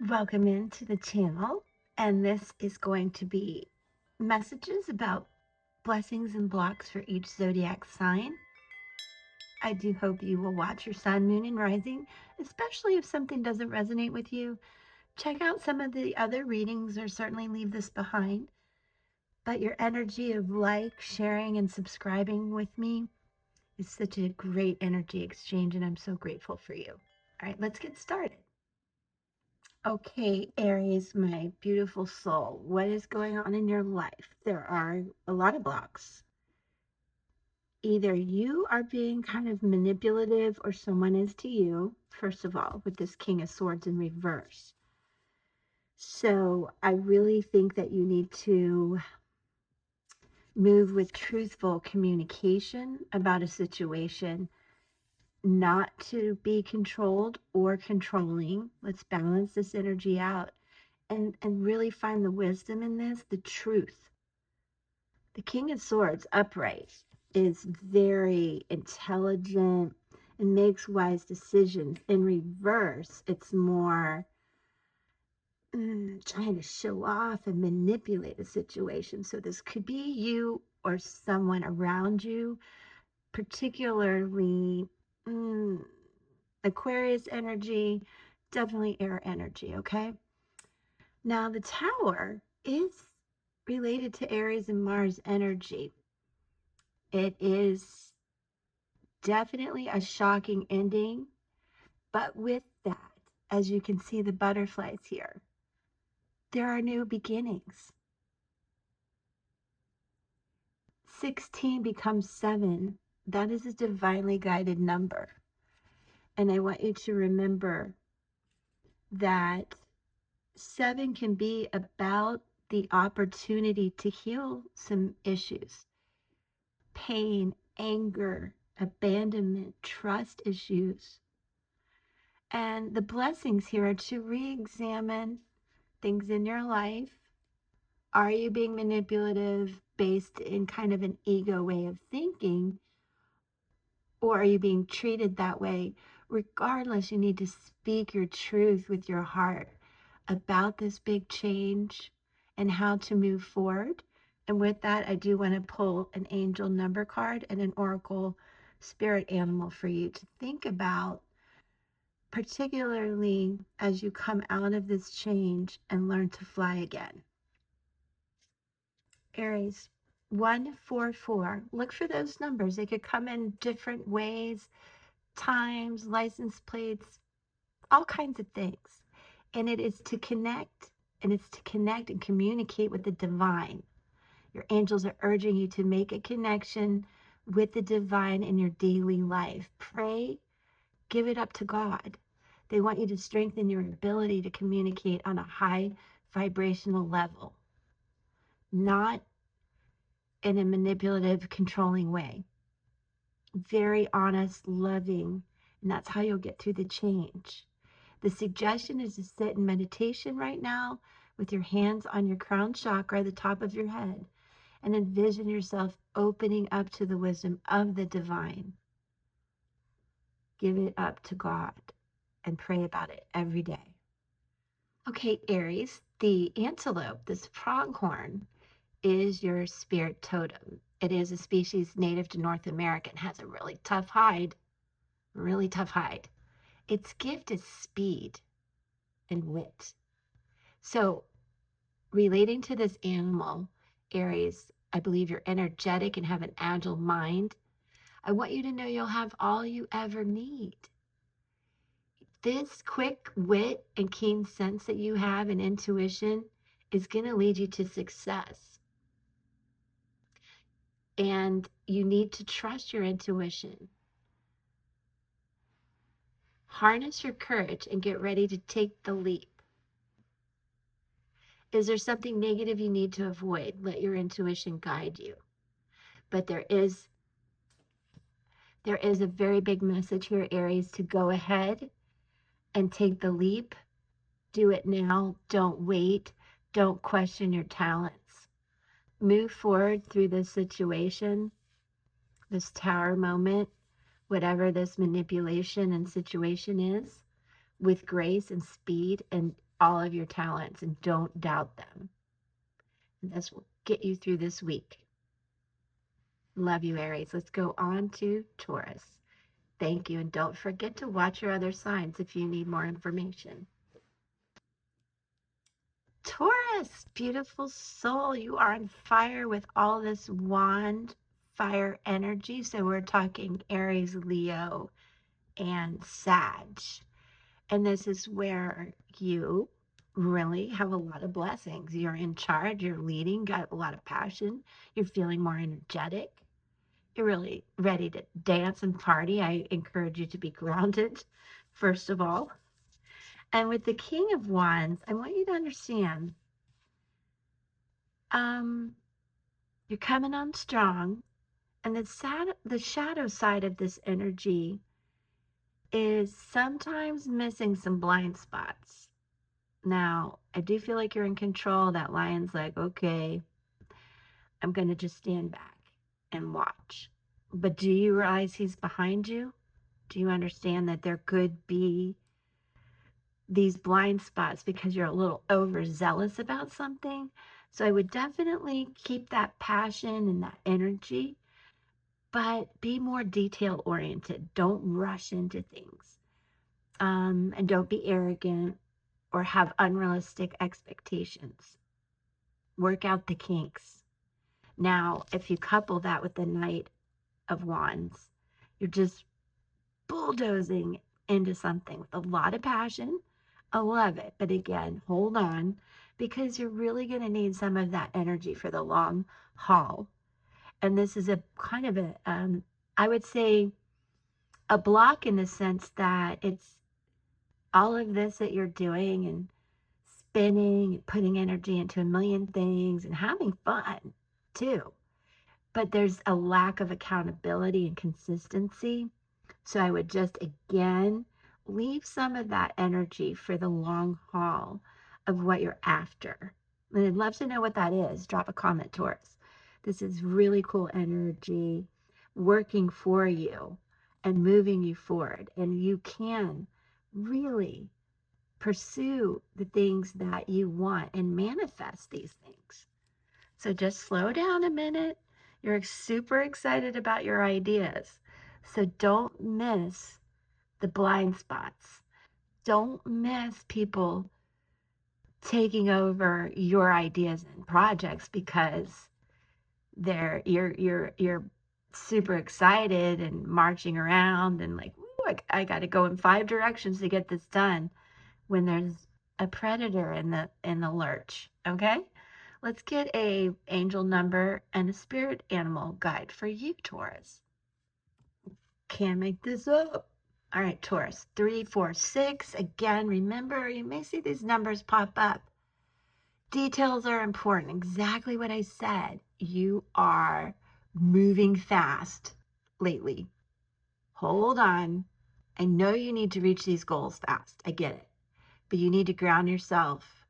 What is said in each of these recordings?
Welcome into the channel, and this is going to be messages about blessings and blocks for each zodiac sign. I do hope you will watch your sun, moon, and rising, especially if something doesn't resonate with you. Check out some of the other readings or certainly leave this behind. But your energy of like, sharing, and subscribing with me is such a great energy exchange, and I'm so grateful for you. All right, let's get started. Okay, Aries, my beautiful soul, what is going on in your life? There are a lot of blocks. Either you are being kind of manipulative or someone is to you, first of all, with this King of Swords in reverse. So I really think that you need to move with truthful communication about a situation, not to be controlled or controlling. Let's balance this energy out. And really find the wisdom in this, the truth. The King of Swords, upright, is very intelligent and makes wise decisions. In reverse, it's more trying to show off and manipulate a situation. So this could be you or someone around you, particularly Aquarius energy, definitely air energy, okay? Now, the Tower is related to Aries and Mars energy. It is definitely a shocking ending, but with that, as you can see the butterflies here, there are new beginnings. 16 becomes 7. That is a divinely guided number. And I want you to remember that 7 can be about the opportunity to heal some issues, pain, anger, abandonment, trust issues. And the blessings here are to re-examine things in your life. Are you being manipulative based in kind of an ego way of thinking? Or are you being treated that way? Regardless, you need to speak your truth with your heart about this big change and how to move forward. And with that, I do want to pull an angel number card and an oracle spirit animal for you to think about, particularly as you come out of this change and learn to fly again. Aries, 144. Look for those numbers. They could come in different ways, times, license plates, all kinds of things. And it is to connect, and communicate with the divine. Your angels are urging you to make a connection with the divine in your daily life. Pray, give it up to God. They want you to strengthen your ability to communicate on a high vibrational level, not in a manipulative, controlling way. Very honest, loving, and that's how you'll get through the change. The suggestion is to sit in meditation right now with your hands on your crown chakra, the top of your head, and envision yourself opening up to the wisdom of the divine. Give it up to God and pray about it every day. Okay, Aries, the antelope, this pronghorn, is your spirit totem. It is a species native to North America and has a really tough hide. Its gift is speed and wit. So relating to this animal, Aries, I believe you're energetic and have an agile mind. I want you to know you'll have all you ever need. This quick wit and keen sense that you have and intuition is going to lead you to success. And you need to trust your intuition. Harness your courage and get ready to take the leap. Is there something negative you need to avoid? Let your intuition guide you. But there is a very big message here, Aries, to go ahead and take the leap. Do it now. Don't wait. Don't question your talents. Move forward through this situation, this tower moment, whatever this manipulation and situation is, with grace and speed, and all of your talents and don't doubt them. And this will get you through this week. Love you, Aries. Let's go on to Taurus. Thank you. And don't forget to watch your other signs if you need more information. Taurus, beautiful soul. You are on fire with all this wand fire energy. So we're talking Aries, Leo, and Sag. And this is where you really have a lot of blessings. You're in charge, you're leading, got a lot of passion, you're feeling more energetic, you're really ready to dance and party. I encourage you to be grounded, first of all. And with the King of Wands, I want you to understand, you're coming on strong, and the shadow side of this energy is sometimes missing some blind spots. Now, I do feel like you're in control. That lion's like, okay, I'm going to just stand back and watch. But do you realize he's behind you? Do you understand that there could be these blind spots because you're a little overzealous about something? So I would definitely keep that passion and that energy, but be more detail oriented. Don't rush into things. And don't be arrogant or have unrealistic expectations. Work out the kinks. Now, if you couple that with the Knight of Wands, you're just bulldozing into something with a lot of passion. I love it. But again, hold on, because you're really going to need some of that energy for the long haul. And this is a kind of I would say, a block in the sense that it's all of this that you're doing and spinning and putting energy into a million things and having fun too. But there's a lack of accountability and consistency. So I would just, again, leave some of that energy for the long haul of what you're after. And I'd love to know what that is. Drop a comment, Taurus. This is really cool energy working for you and moving you forward. And you can really pursue the things that you want and manifest these things. So just slow down a minute. You're super excited about your ideas. So don't miss the blind spots. Don't miss people taking over your ideas and projects because you're super excited and marching around and like, ooh, I got to go in 5 directions to get this done, when there's a predator in the lurch. Okay, let's get a angel number and a spirit animal guide for you, Taurus. Can't make this up. All right, Taurus, 3, 4, 6. Again, remember, you may see these numbers pop up. Details are important. Exactly what I said. You are moving fast lately. Hold on. I know you need to reach these goals fast. I get it. But you need to ground yourself.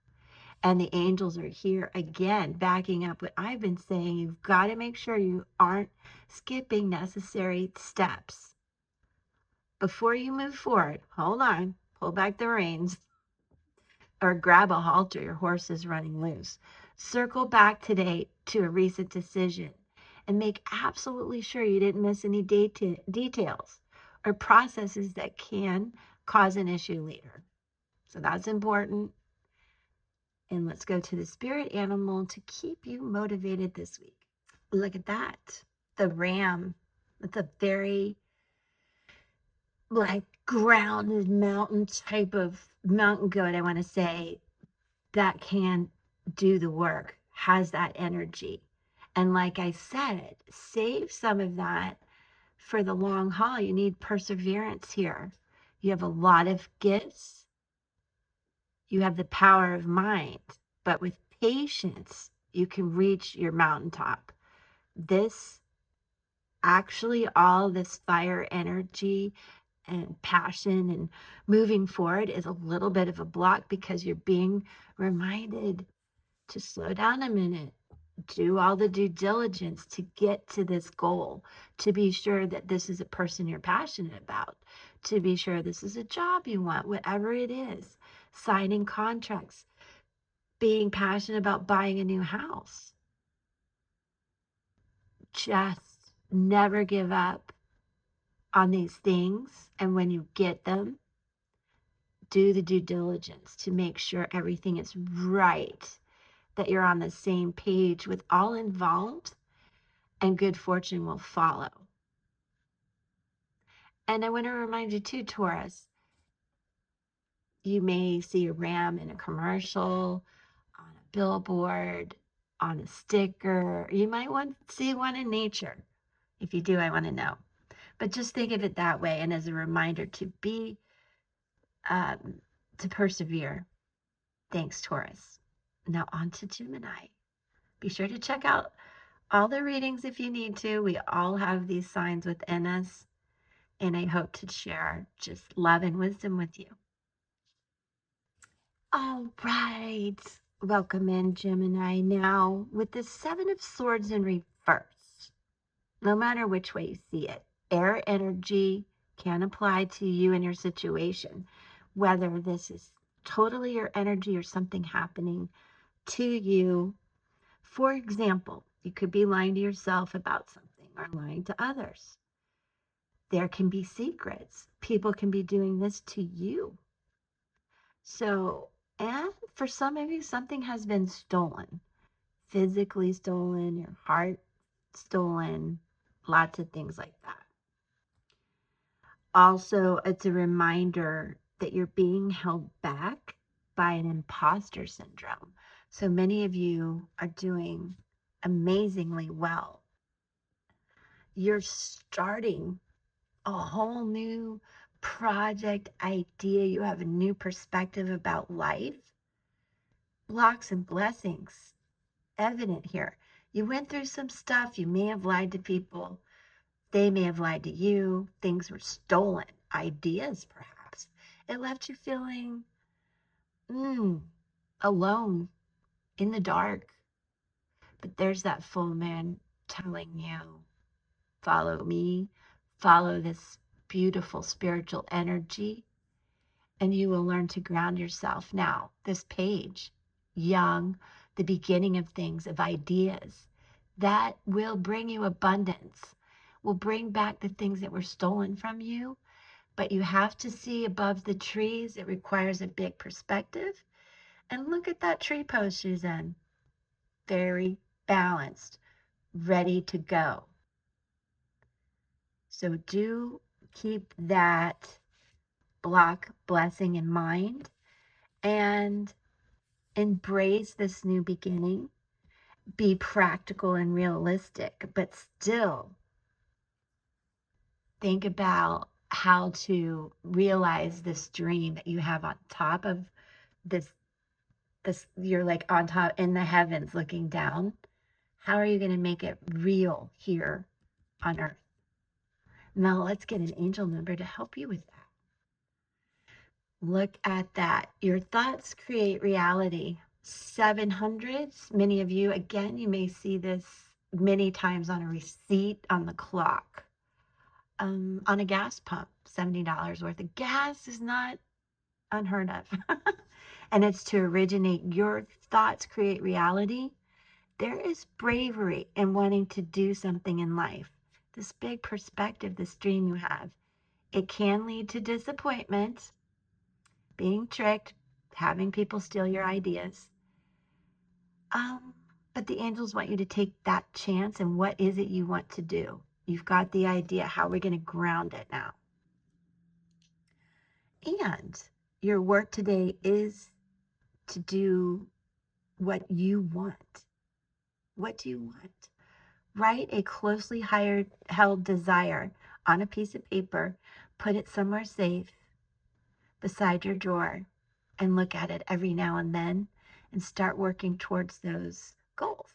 And the angels are here again, backing up what I've been saying. You've got to make sure you aren't skipping necessary steps. Before you move forward, hold on, pull back the reins, or grab a halter. Your horse is running loose. Circle back today to a recent decision and make absolutely sure you didn't miss any details or processes that can cause an issue later. So that's important. And let's go to the spirit animal to keep you motivated this week. Look at that. The ram. It's a very like grounded mountain type of mountain goat, I want to say, that can do the work, has that energy. And like I said, save some of that for the long haul. You need perseverance here. You have a lot of gifts. You have the power of mind, but with patience, you can reach your mountaintop. This actually, all this fire energy and passion and moving forward is a little bit of a block because you're being reminded to slow down a minute, do all the due diligence to get to this goal, to be sure that this is a person you're passionate about, to be sure this is a job you want, whatever it is, signing contracts, being passionate about buying a new house. Just never give up on these things. And when you get them, do the due diligence to make sure everything is right, that you're on the same page with all involved, and good fortune will follow. And I want to remind you too, Taurus, you may see a ram in a commercial, on a billboard, on a sticker. You might want to see one in nature. If you do, I want to know. But just think of it that way, and as a reminder to be, to persevere. Thanks, Taurus. Now on to Gemini. Be sure to check out all the readings if you need to. We all have these signs within us, and I hope to share just love and wisdom with you. All right. Welcome in, Gemini. Now, with the Seven of Swords in reverse, no matter which way you see it, air energy can apply to you and your situation, whether this is totally your energy or something happening to you. For example, you could be lying to yourself about something or lying to others. There can be secrets. People can be doing this to you. So, and for some of you, something has been stolen, physically stolen, your heart stolen, lots of things like that. Also, it's a reminder that you're being held back by an imposter syndrome. So many of you are doing amazingly well. You're starting a whole new project idea. You have a new perspective about life. Blocks and blessings evident here. You went through some stuff. You may have lied to people. They may have lied to you. Things were stolen. Ideas, perhaps. It left you feeling alone, in the dark. But there's that full moon telling you, follow me, follow this beautiful spiritual energy, and you will learn to ground yourself. Now, this page, young, the beginning of things, of ideas, that will bring you abundance, will bring back the things that were stolen from you. But you have to see above the trees. It requires a big perspective. And look at that tree pose she's in. Very balanced, ready to go. So do keep that block blessing in mind and embrace this new beginning. Be practical and realistic, but still think about how to realize this dream that you have on top of this, you're like on top in the heavens looking down. How are you going to make it real here on earth? Now let's get an angel number to help you with that. Look at that. Your thoughts create reality. 700. Many of you, again, you may see this many times on a receipt on the clock. On a gas pump, $70 worth of gas is not unheard of. And it's to originate. Your thoughts create reality. There is bravery in wanting to do something in life. This big perspective, this dream you have, it can lead to disappointment, being tricked, having people steal your ideas. But the angels want you to take that chance. And what is it you want to do? You've got the idea. How are we going to ground it now? And your work today is to do what you want. What do you want? Write a closely held desire on a piece of paper. Put it somewhere safe beside your drawer and look at it every now and then and start working towards those goals.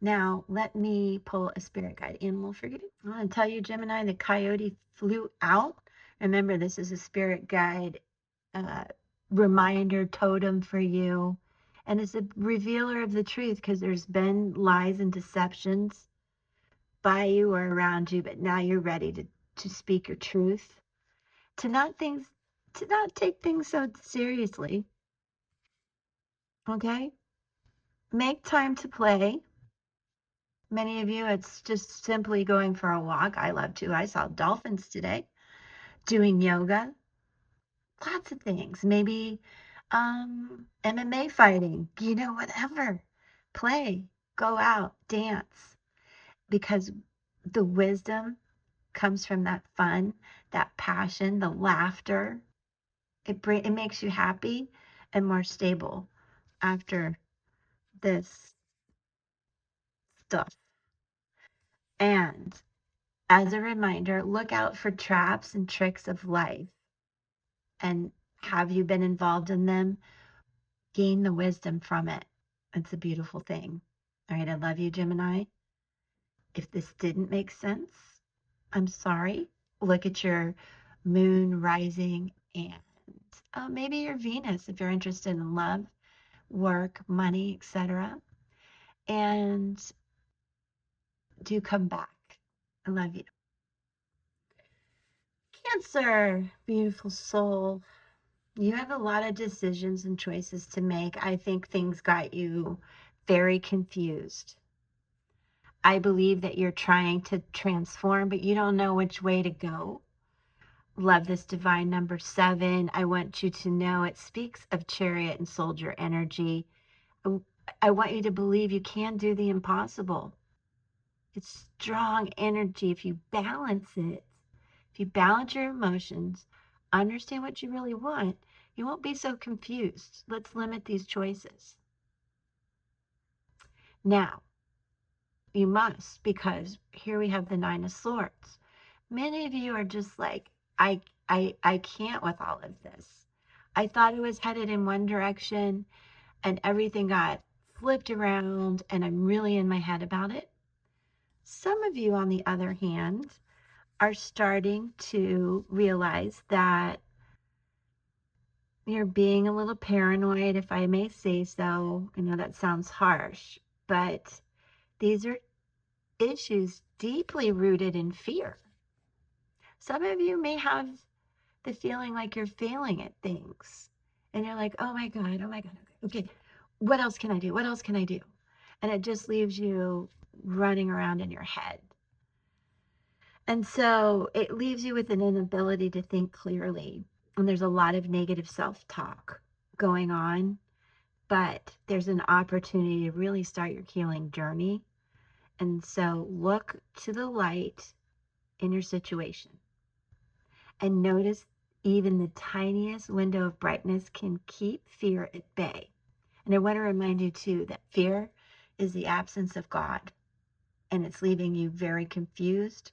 Now, let me pull a spirit guide animal for you. I want to tell you, Gemini, the coyote flew out. Remember, this is a spirit guide reminder totem for you. And it's a revealer of the truth, because there's been lies and deceptions by you or around you, but now you're ready to speak your truth. to not take things so seriously. Okay? Make time to play. Many of you, it's just simply going for a walk. I love to. I saw dolphins today. Doing yoga. Lots of things. Maybe MMA fighting. Whatever. Play. Go out. Dance. Because the wisdom comes from that fun, that passion, the laughter. It makes you happy and more stable after this stuff. And as a reminder, look out for traps and tricks of life. And have you been involved in them? Gain the wisdom from it. It's a beautiful thing. All right, I love you, Gemini. If this didn't make sense, I'm sorry. Look at your moon rising and maybe your Venus if you're interested in love, work, money, etc. And do come back. I love you. Cancer, beautiful soul. You have a lot of decisions and choices to make. I think things got you very confused. I believe that you're trying to transform, but you don't know which way to go. Love this divine number 7. I want you to know it speaks of chariot and soldier energy. I want you to believe you can do the impossible. It's strong energy if you balance it. If you balance your emotions, understand what you really want, you won't be so confused. Let's limit these choices. Now, you must, because here we have the 9 of Swords. Many of you are just like, I can't with all of this. I thought it was headed in one direction and everything got flipped around and I'm really in my head about it. Some of you, on the other hand, are starting to realize that you're being a little paranoid, if I may say so. I know that sounds harsh, but these are issues deeply rooted in fear. Some of you may have the feeling like you're failing at things and you're like, oh my God, okay, what else can I do? What else can I do? And it just leaves you running around in your head. And so it leaves you with an inability to think clearly. And there's a lot of negative self-talk going on, but there's an opportunity to really start your healing journey. And so look to the light in your situation and notice even the tiniest window of brightness can keep fear at bay. And I want to remind you too that fear is the absence of God and it's leaving you very confused.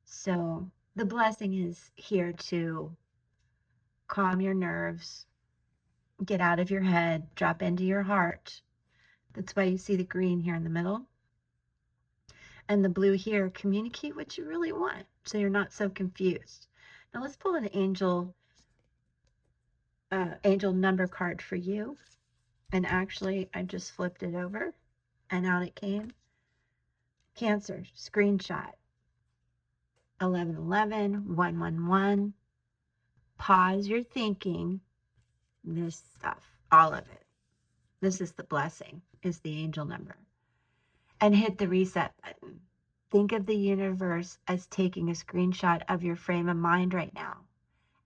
So the blessing is here to calm your nerves, get out of your head, drop into your heart. That's why you see the green here in the middle. And the blue here, communicate what you really want so you're not so confused. Now let's pull an angel number card for you. And actually, I just flipped it over and out it came. Cancer, screenshot. 1111, 111. Pause your thinking. This stuff, all of it. This is the blessing, is the angel number. And hit the reset button. Think of the universe as taking a screenshot of your frame of mind right now.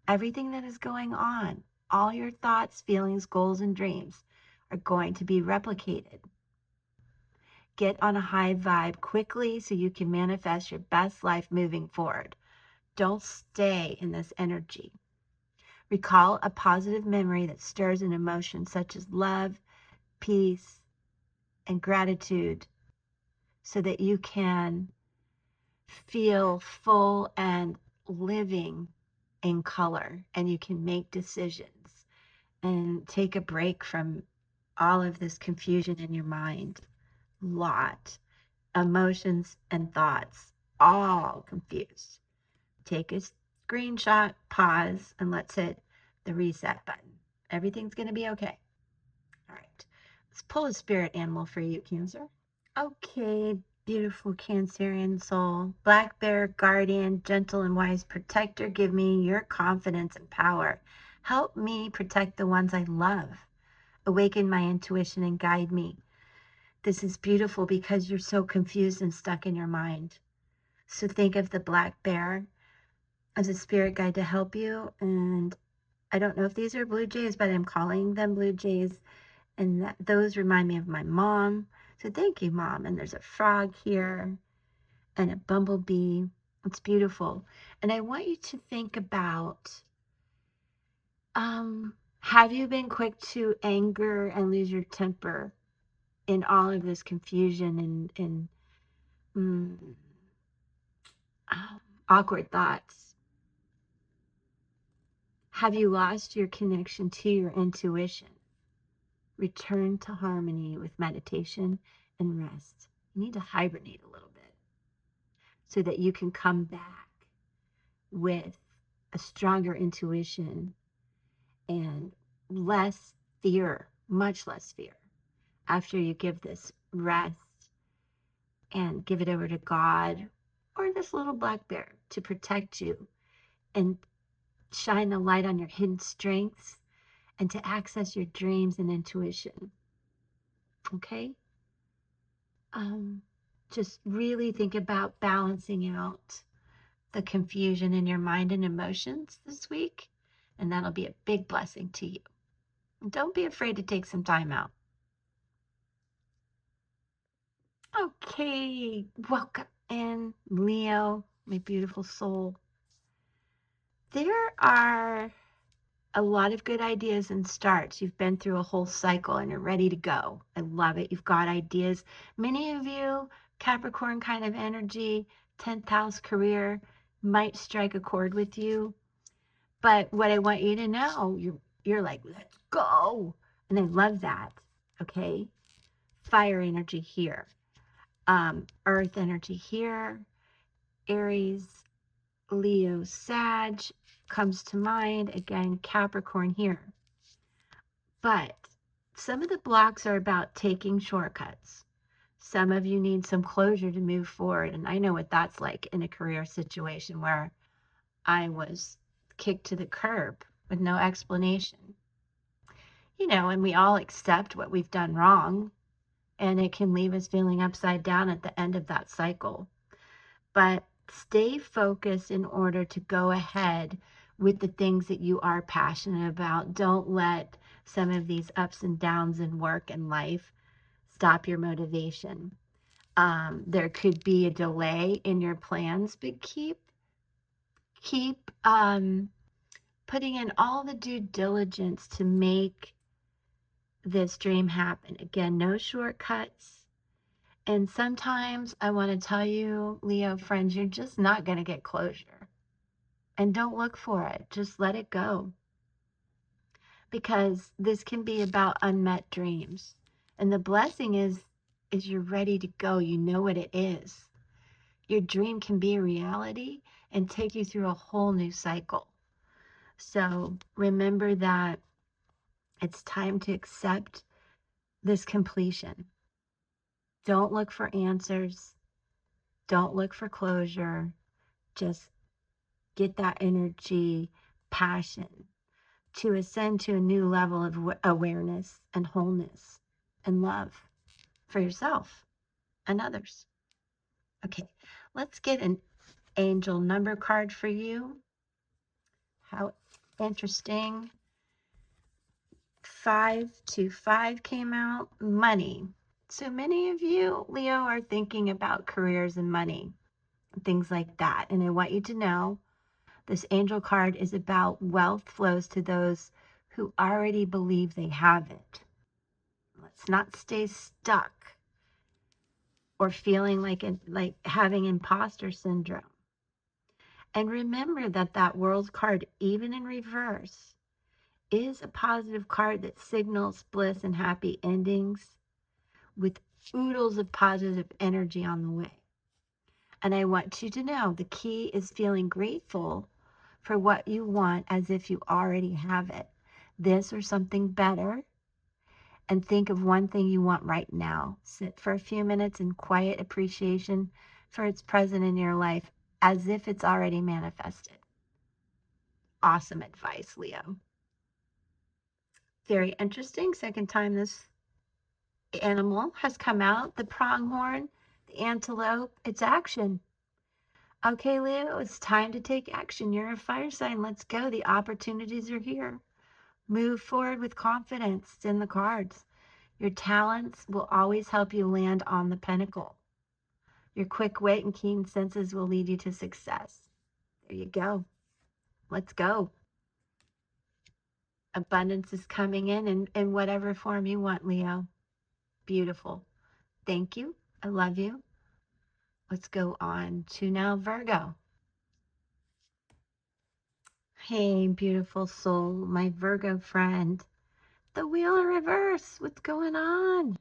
Everything that is going on, all your thoughts, feelings, goals, and dreams are going to be replicated. Get on a high vibe quickly so you can manifest your best life moving forward. Don't stay in this energy. Recall a positive memory that stirs an emotion such as love, peace, and gratitude so that you can feel full and living in color and you can make decisions and take a break from all of this confusion in your mind. Emotions and thoughts all confused. Take a screenshot, pause, and let's hit the reset button. Everything's going to be okay. All right. Let's pull a spirit animal for you, Cancer. Okay, Beautiful Cancerian soul. Black bear, guardian, gentle and wise protector, give me your confidence and power. Help me protect the ones I love. Awaken my intuition and guide me. This is beautiful because you're so confused and stuck in your mind. So think of the black bear as a spirit guide to help you. And I don't know if these are blue jays, but I'm calling them blue jays. And those remind me of my mom. So thank you, Mom. And there's a frog here and a bumblebee. It's beautiful. And I want you to think about, have you been quick to anger and lose your temper in all of this confusion and awkward thoughts? Have you lost your connection to your intuition? Return to harmony with meditation and rest. You need to hibernate a little bit so that you can come back with a stronger intuition and less fear, much less fear, after you give this rest and give it over to God or this little black bear to protect you and shine the light on your hidden strengths and to access your dreams and intuition. Okay? Just really think about balancing out the confusion in your mind and emotions this week, and that'll be a big blessing to you. And don't be afraid to take some time out. Okay, welcome in, Leo, my beautiful soul. There are a lot of good ideas and starts. You've been through a whole cycle and you're ready to go. I love it. You've got ideas. Many of you, Capricorn kind of energy, 10th house career, might strike a chord with you. But what I want you to know, you're like, let's go. And I love that. Okay. Fire energy here. Earth energy here. Aries, Leo, Sag comes to mind. Again, Capricorn here. But some of the blocks are about taking shortcuts. Some of you need some closure to move forward. And I know what that's like in a career situation where I was kicked to the curb with no explanation. You know, and we all accept what we've done wrong, and it can leave us feeling upside down at the end of that cycle. But stay focused in order to go ahead with the things that you are passionate about. Don't let some of these ups and downs in work and life stop your motivation. There could be a delay in your plans, but keep putting in all the due diligence to make this dream happen. Again, no shortcuts. And sometimes I want to tell you, Leo friends, you're just not going to get closure. And don't look for it. Just let it go. Because this can be about unmet dreams. And the blessing is you're ready to go. You know what it is. Your dream can be a reality and take you through a whole new cycle. So remember that it's time to accept this completion. Don't look for answers. Don't look for closure. Just get that energy, passion to ascend to a new level of awareness and wholeness and love for yourself and others. Okay, let's get an angel number card for you. How interesting. 525 came out. Money. So many of you, Leo, are thinking about careers and money, things like that. And I want you to know this angel card is about wealth flows to those who already believe they have it. Let's not stay stuck or feeling like having imposter syndrome. And remember that world card, even in reverse, is a positive card that signals bliss and happy endings with oodles of positive energy on the way. And I want you to know the key is feeling grateful for what you want as if you already have it. This or something better. and think of one thing you want right now. Sit for a few minutes in quiet appreciation for its present in your life as if it's already manifested. Awesome advice, Leo. Very interesting. Second time this animal has come out, the pronghorn, the antelope. It's action. Okay, Leo, it's time to take action. You're a fire sign. Let's go. The opportunities are here. Move forward with confidence. It's in the cards. Your talents will always help you land on the pinnacle. Your quick wit and keen senses will lead you to success. There you go. Let's go. Abundance is coming in whatever form you want, Leo. Beautiful. Thank you. I love you. Let's go on to now Virgo. Hey, beautiful soul, my Virgo friend. The wheel in reverse. What's going on?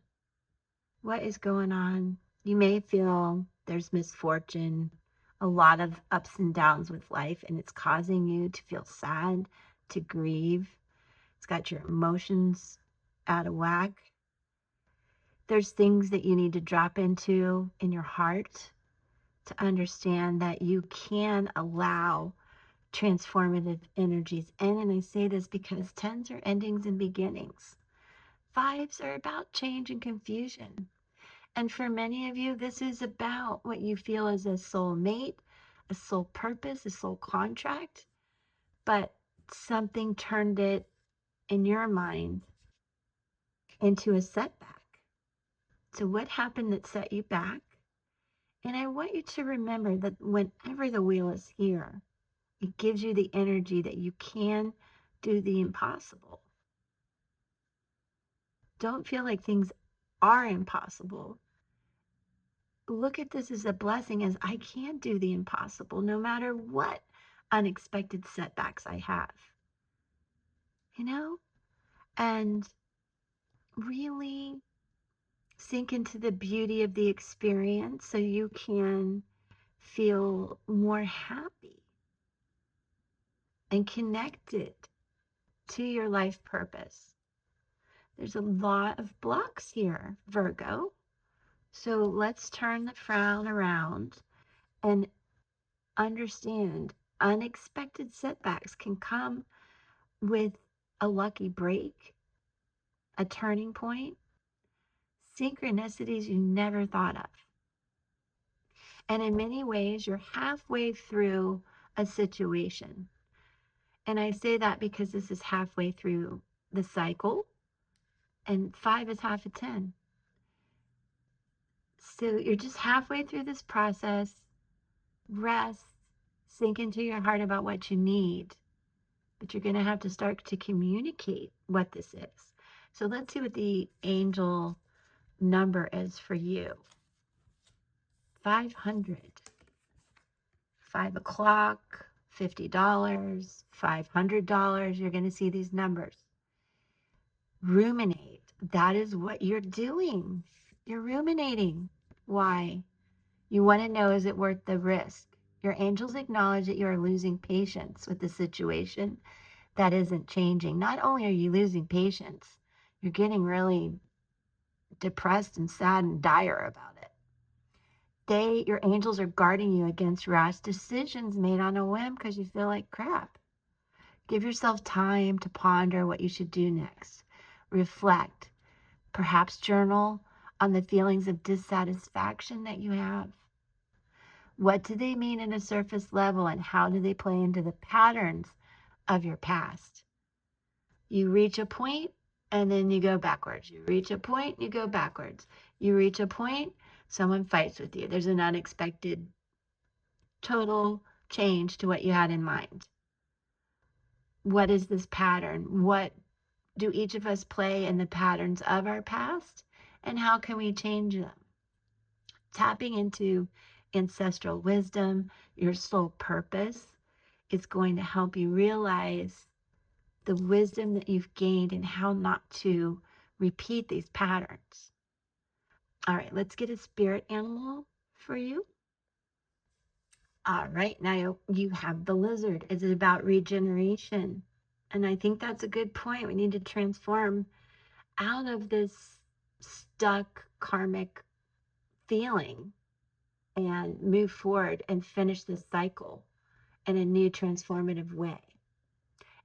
What is going on? You may feel there's misfortune, a lot of ups and downs with life, and it's causing you to feel sad, to grieve. It's got your emotions out of whack. There's things that you need to drop into in your heart to understand that you can allow transformative energies in. And I say this because 10s are endings and beginnings. 5s are about change and confusion. And for many of you, this is about what you feel as a soul mate, a soul purpose, a soul contract. But something turned it in your mind into a setback. So what happened that set you back? And I want you to remember that whenever the wheel is here, it gives you the energy that you can do the impossible. Don't feel like things are impossible. Look at this as a blessing, as I can do the impossible no matter what unexpected setbacks I have. You know? And really sink into the beauty of the experience so you can feel more happy and connected to your life purpose. There's a lot of blocks here, Virgo. So let's turn the frown around and understand unexpected setbacks can come with a lucky break, a turning point, synchronicities you never thought of. And in many ways, you're halfway through a situation. And I say that because this is halfway through the cycle, and 5 is half a 10. So you're just halfway through this process. Rest, sink into your heart about what you need. But you're going to have to start to communicate what this is. So let's see what the angel number is for you. 500. 5 o'clock, $50, $500. You're going to see these numbers. Ruminate. That is what you're doing. You're ruminating. Why? You want to know, is it worth the risk? Your angels acknowledge that you are losing patience with the situation that isn't changing. Not only are you losing patience, you're getting really depressed and sad and dire about it. Your angels are guarding you against rash decisions made on a whim because you feel like crap. Give yourself time to ponder what you should do next. Reflect. Perhaps journal on the feelings of dissatisfaction that you have. What do they mean at a surface level, and how do they play into the patterns of your past? You reach a point and then you go backwards. You reach a point, you go backwards. You reach a point, someone fights with you. There's an unexpected total change to what you had in mind. What is this pattern? What do each of us play in the patterns of our past, and how can we change them? Tapping into ancestral wisdom, your soul purpose, is going to help you realize the wisdom that you've gained and how not to repeat these patterns. All right, let's get a spirit animal for you. All right, now you have the lizard. Is it about regeneration? And I think that's a good point. We need to transform out of this stuck karmic feeling and move forward and finish this cycle in a new transformative way.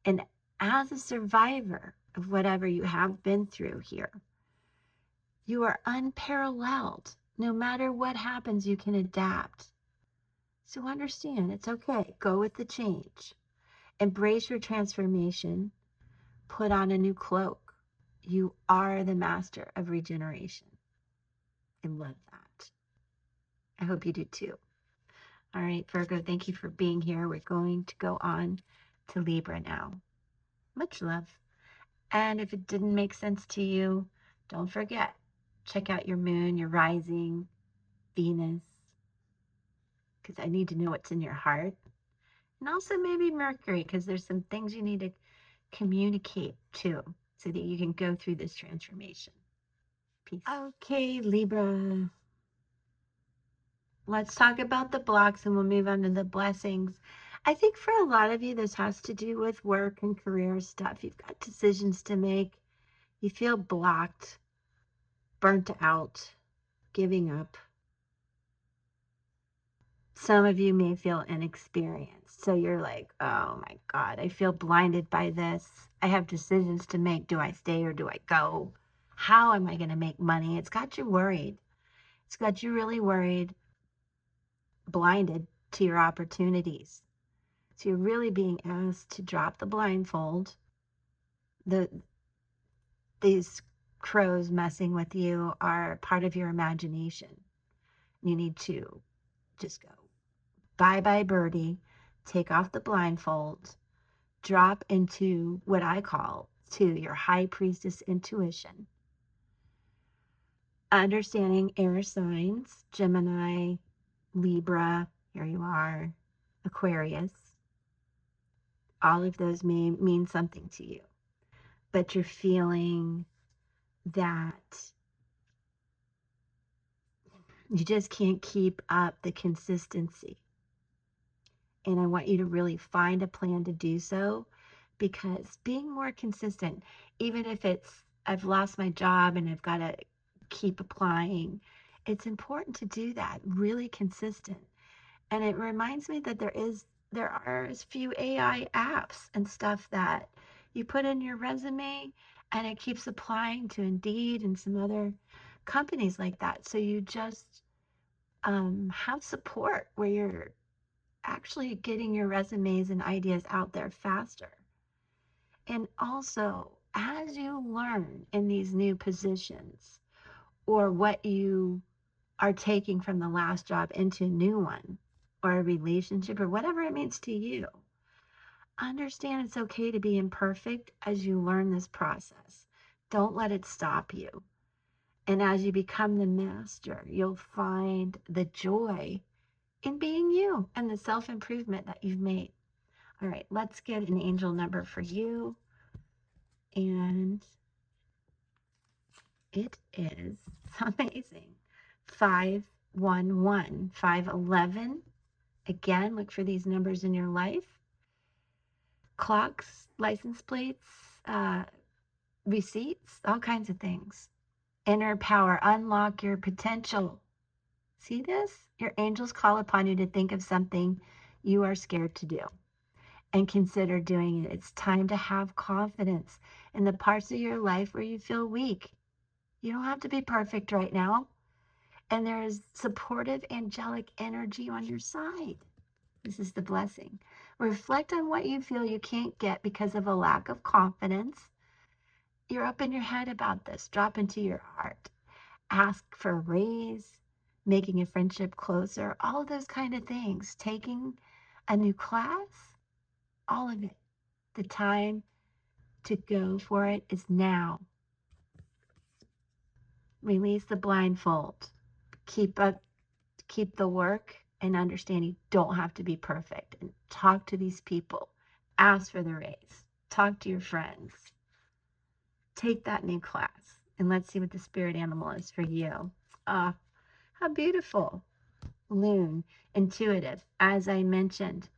And as a survivor of whatever you have been through here, you are unparalleled. No matter what happens, you can adapt. So understand, it's okay. Go with the change. Embrace your transformation. Put on a new cloak. You are the master of regeneration. I love that. I hope you do too. All right, Virgo, thank you for being here. We're going to go on to Libra now. Much love. And if it didn't make sense to you, don't forget, check out your moon, your rising, Venus, because I need to know what's in your heart. And also maybe Mercury, because there's some things you need to communicate too, so that you can go through this transformation. Peace. Okay, Libra. Let's talk about the blocks and we'll move on to the blessings. I think for a lot of you, this has to do with work and career stuff. You've got decisions to make. You feel blocked, burnt out, giving up. Some of you may feel inexperienced. So you're like, oh my God, I feel blinded by this. I have decisions to make. Do I stay or do I go? How am I going to make money? It's got you worried. It's got you really worried, blinded to your opportunities. So you're really being asked to drop the blindfold. These crows messing with you are part of your imagination. You need to just go bye-bye birdie, take off the blindfold, drop into what I call to your high priestess intuition. Understanding air signs, Gemini, Libra, here you are, Aquarius. All of those may mean something to you, but you're feeling that you just can't keep up the consistency. And I want you to really find a plan to do so, because being more consistent, even if it's, I've lost my job and I've got to keep applying, it's important to do that, really consistent. And it reminds me that there are a few AI apps and stuff that you put in your resume and it keeps applying to Indeed and some other companies like that. So you just have support where you're actually getting your resumes and ideas out there faster. And also, as you learn in these new positions or what you are taking from the last job into a new one or a relationship or whatever it means to you, understand it's okay to be imperfect as you learn this process. Don't let it stop you. And as you become the master, you'll find the joy in being you and the self-improvement that you've made. All right, let's get an angel number for you. And it is amazing. 511, 511. Again, look for these numbers in your life. Clocks, license plates, receipts, all kinds of things. Inner power, unlock your potential. See this? Your angels call upon you to think of something you are scared to do and consider doing it. It's time to have confidence in the parts of your life where you feel weak. You don't have to be perfect right now. And there is supportive angelic energy on your side. This is the blessing. Reflect on what you feel you can't get because of a lack of confidence. You're up in your head about this. Drop into your heart. Ask for a raise, making a friendship closer, all of those kind of things. Taking a new class, all of it. The time to go for it is now. Release the blindfold. Keep the work and understand you don't have to be perfect. And talk to these people. Ask for the raise. Talk to your friends. Take that new class. And let's see what the spirit animal is for you. Ah, how beautiful. Loon, intuitive. As I mentioned,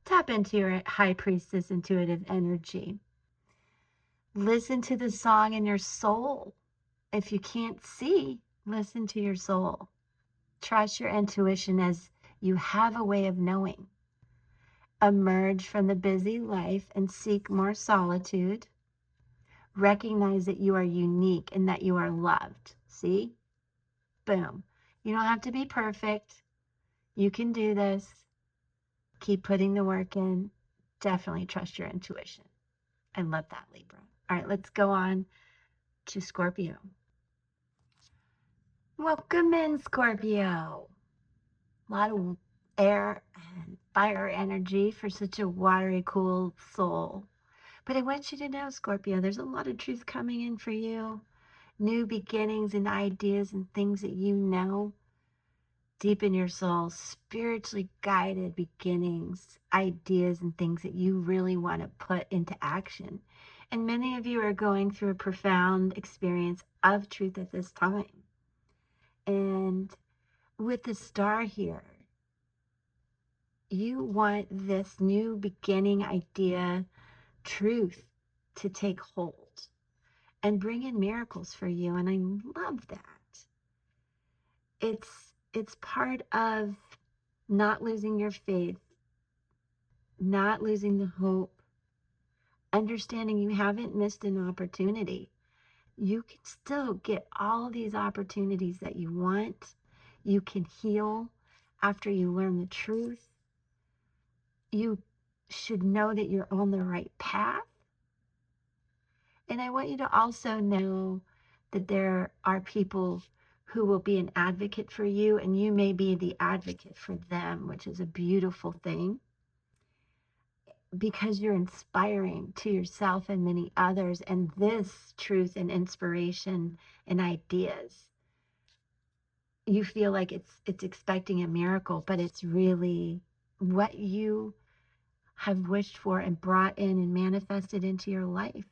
tap into your high priestess intuitive energy. Listen to the song in your soul. If you can't see, listen to your soul. Trust your intuition as you have a way of knowing. Emerge from the busy life and seek more solitude. Recognize that you are unique and that you are loved. See? Boom. You don't have to be perfect. You can do this. Keep putting the work in. Definitely trust your intuition. I love that, Libra. All right, let's go on to Scorpio. Welcome in, Scorpio. A lot of air and fire energy for such a watery, cool soul. But I want you to know, Scorpio, there's a lot of truth coming in for you. New beginnings and ideas and things that you know deep in your soul, spiritually guided beginnings, ideas and things that you really want to put into action. And many of you are going through a profound experience of truth at this time. And with the star here, you want this new beginning idea, truth, to take hold and bring in miracles for you. And I love that. It's part of not losing your faith, not losing the hope, understanding you haven't missed an opportunity. You can still get all these opportunities that you want. You can heal after you learn the truth. You should know that you're on the right path. And I want you to also know that there are people who will be an advocate for you, and you may be the advocate for them, which is a beautiful thing, because you're inspiring to yourself and many others. And this truth and inspiration and ideas, you feel like it's expecting a miracle, but it's really what you have wished for and brought in and manifested into your life.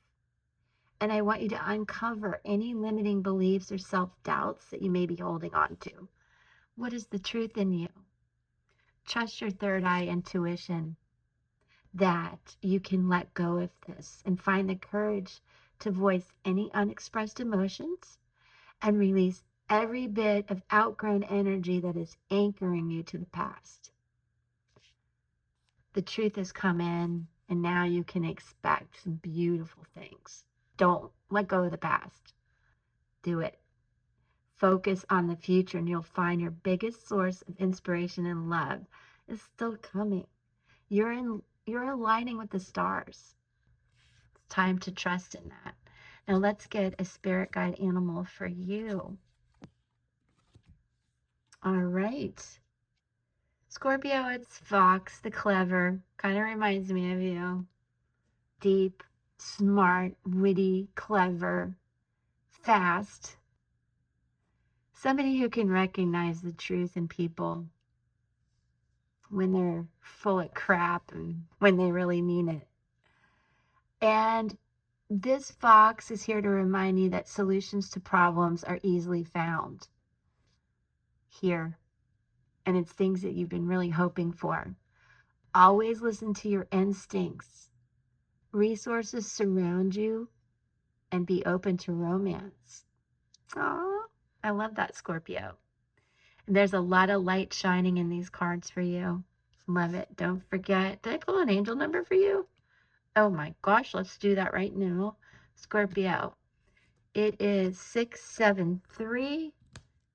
And I want you to uncover any limiting beliefs or self-doubts that you may be holding on to. What is the truth in you? Trust your third eye intuition that you can let go of this and find the courage to voice any unexpressed emotions and release every bit of outgrown energy that is anchoring you to the past. The truth has come in, and now you can expect some beautiful things. Don't let go of the past. Do it. Focus on the future, and you'll find your biggest source of inspiration and love is still coming. You're aligning with the stars. It's time to trust in that. Now let's get a spirit guide animal for you. All right. Scorpio, it's Fox, the clever. Kind of reminds me of you. Deep, smart, witty, clever, fast. Somebody who can recognize the truth in people when they're full of crap and when they really mean it. And this fox is here to remind you that solutions to problems are easily found here. And it's things that you've been really hoping for. Always listen to your instincts. Resources surround you, and be open to romance. Oh, I love that, Scorpio. And there's a lot of light shining in these cards for you. Love it. Don't forget. Did I pull an angel number for you? Oh my gosh, let's do that right now. Scorpio. It is 673.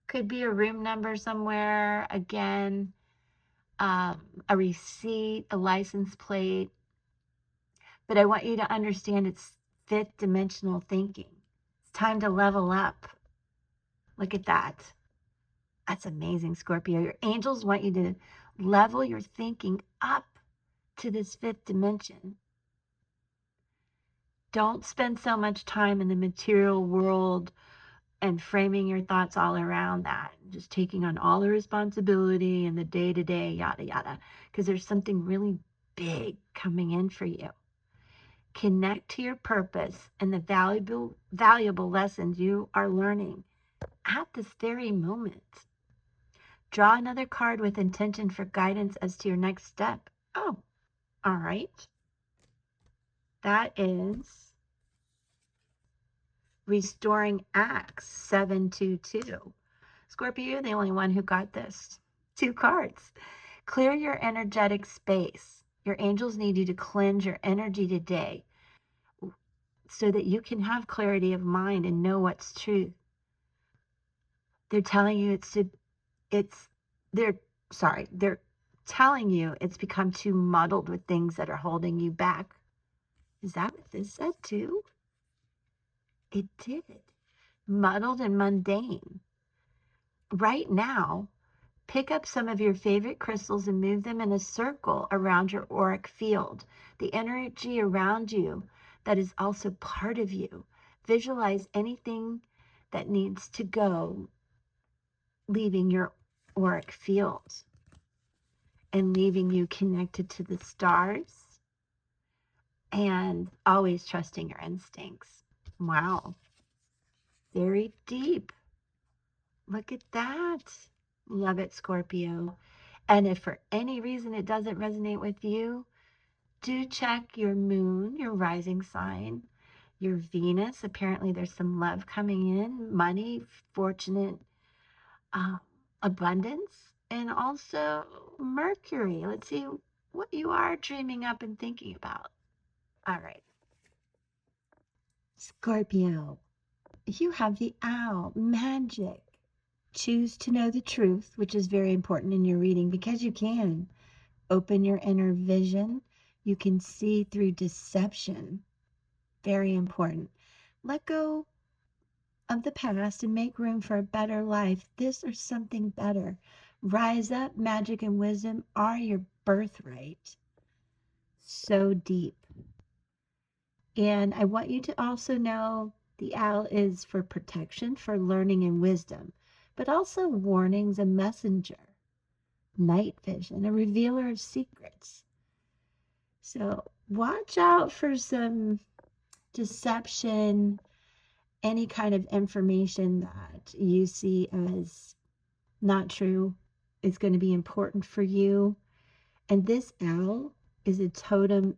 Could be a room number somewhere. Again, a receipt, a license plate. But I want you to understand it's fifth dimensional thinking. It's time to level up. Look at that. That's amazing, Scorpio. Your angels want you to level your thinking up to this fifth dimension. Don't spend so much time in the material world and framing your thoughts all around that. Just taking on all the responsibility and the day-to-day, yada, yada. Because there's something really big coming in for you. Connect to your purpose and the valuable lessons you are learning at this very moment. Draw another card with intention for guidance as to your next step. Oh, all right. That is Restoring acts, 722. Scorpio, you're the only one who got this. 2 cards. Clear your energetic space. Your angels need you to cleanse your energy today so that you can have clarity of mind and know what's truth. They're telling you they're telling you it's become too muddled with things that are holding you back. Is that what this said too? It did. Muddled and mundane. Right now, pick up some of your favorite crystals and move them in a circle around your auric field, the energy around you that is also part of you. Visualize anything that needs to go, leaving your auric field and leaving you connected to the stars and always trusting your instincts. Wow. Very deep. Look at that. Love it, Scorpio. And if for any reason it doesn't resonate with you, do check your moon, your rising sign, your Venus. Apparently there's some love coming in, money, fortunate, abundance, and also Mercury. Let's see what you are dreaming up and thinking about. All right. Scorpio, you have the owl, magic. Choose to know the truth, which is very important in your reading because you can. Open your inner vision. You can see through deception. Very important. Let go of the past and make room for a better life. This or something better. Rise up. Magic and wisdom are your birthright. So deep. And I want you to also know the owl is for protection, for learning and wisdom, but also warnings, a messenger, night vision, a revealer of secrets. So watch out for some deception, any kind of information that you see as not true is going to be important for you. And this owl is a totem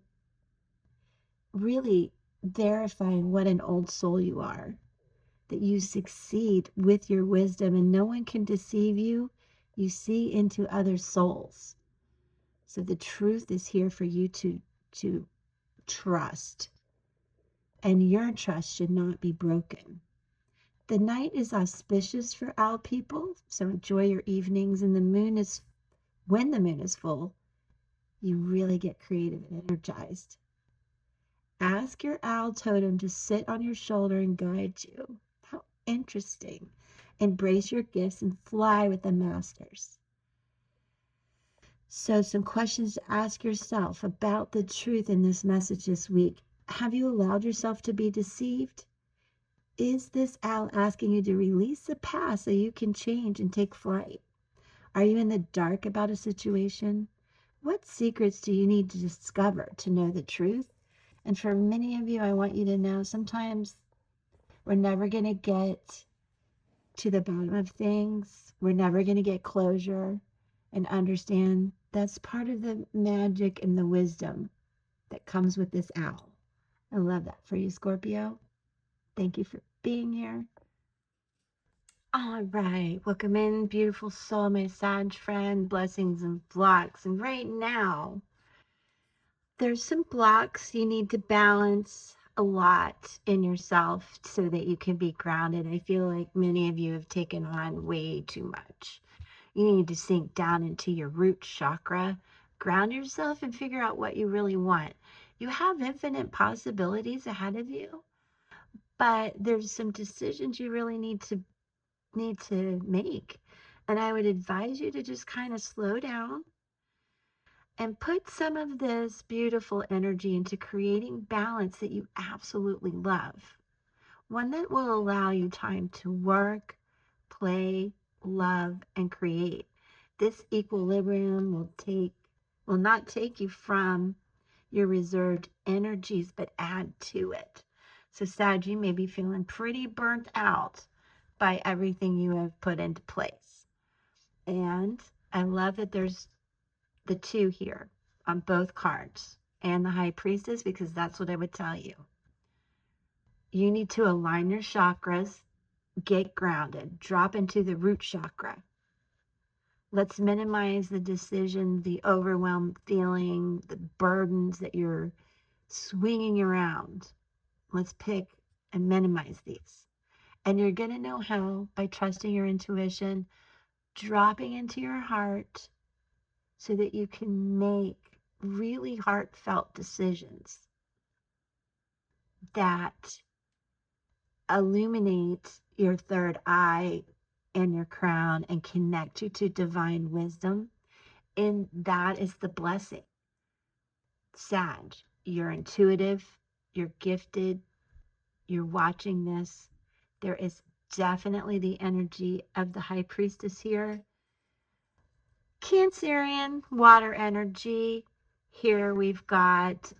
really verifying what an old soul you are, that you succeed with your wisdom and no one can deceive you. You see into other souls. So the truth is here for you to trust, and your trust should not be broken. The night is auspicious for owl people, so enjoy your evenings. And when the moon is full, you really get creative and energized. Ask your owl totem to sit on your shoulder and guide you. How interesting. Embrace your gifts and fly with the masters. So some questions to ask yourself about the truth in this message this week. Have you allowed yourself to be deceived? Is this owl asking you to release the past so you can change and take flight? Are you in the dark about a situation? What secrets do you need to discover to know the truth? And for many of you, I want you to know sometimes we're never going to get to the bottom of things. We're never going to get closure and understand that's part of the magic and the wisdom that comes with this owl. I love that for you, Scorpio. Thank you for being here. All right, welcome in, beautiful soul, my Sag friend, blessings and blocks. And right now, there's some blocks you need to balance a lot in yourself so that you can be grounded. I feel like many of you have taken on way too much. You need to sink down into your root chakra, ground yourself, and figure out what you really want. You have infinite possibilities ahead of you, but there's some decisions you really need to make. And I would advise you to just kind of slow down and put some of this beautiful energy into creating balance that you absolutely love. One that will allow you time to work, play, love, and create. This equilibrium will not take you from your reserved energies, but add to it. So Sag, you may be feeling pretty burnt out by everything you have put into place. And I love that there's the 2 here on both cards and the High Priestess, because that's what I would tell you. You need to align your chakras, get grounded, drop into the root chakra. Let's minimize the decision, the overwhelmed feeling, the burdens that you're swinging around. Let's pick and minimize these. And you're going to know how by trusting your intuition, dropping into your heart so that you can make really heartfelt decisions that illuminate your third eye and your crown and connect you to divine wisdom. And that is the blessing. Sag, you're intuitive, you're gifted, you're watching this. There is definitely the energy of the high priestess here. Cancerian water energy. Here we've got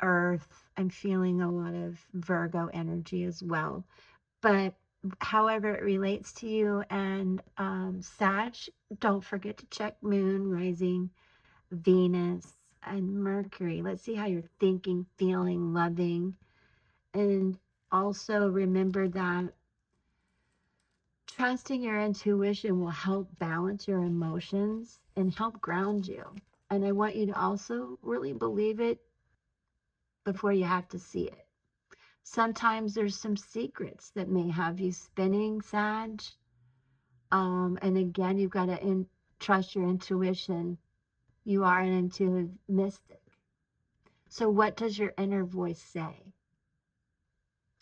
earth. I'm feeling a lot of Virgo energy as well. But however it relates to you and Sag, don't forget to check moon, rising, Venus, and Mercury. Let's see how you're thinking, feeling, loving. And also remember that trusting your intuition will help balance your emotions and help ground you. And I want you to also really believe it before you have to see it. Sometimes there's some secrets that may have you spinning, Sag. And again, you've got to trust your intuition. You are an intuitive mystic. So what does your inner voice say?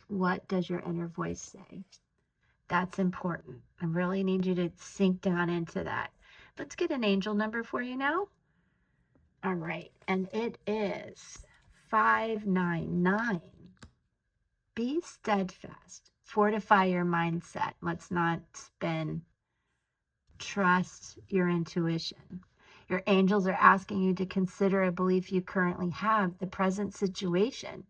What does your inner voice say? That's important. I really need you to sink down into that. Let's get an angel number for you now. All right. And it is 599. Be steadfast. Fortify your mindset. Let's not spin. Trust your intuition. Your angels are asking you to consider a belief you currently have. The present situation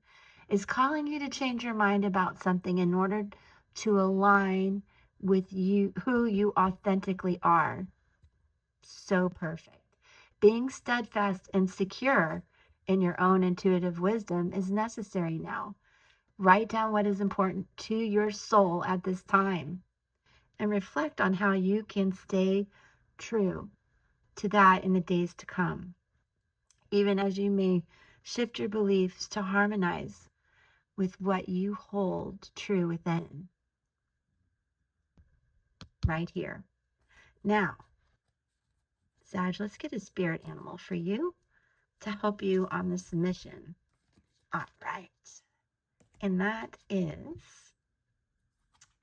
is calling you to change your mind about something in order to align with you, who you authentically are. So perfect. Being steadfast and secure in your own intuitive wisdom is necessary now. Write down what is important to your soul at this time and reflect on how you can stay true to that in the days to come, even as you may shift your beliefs to harmonize with what you hold true within. Right here. Now, Sag, let's get a spirit animal for you to help you on this mission. All right. And that is,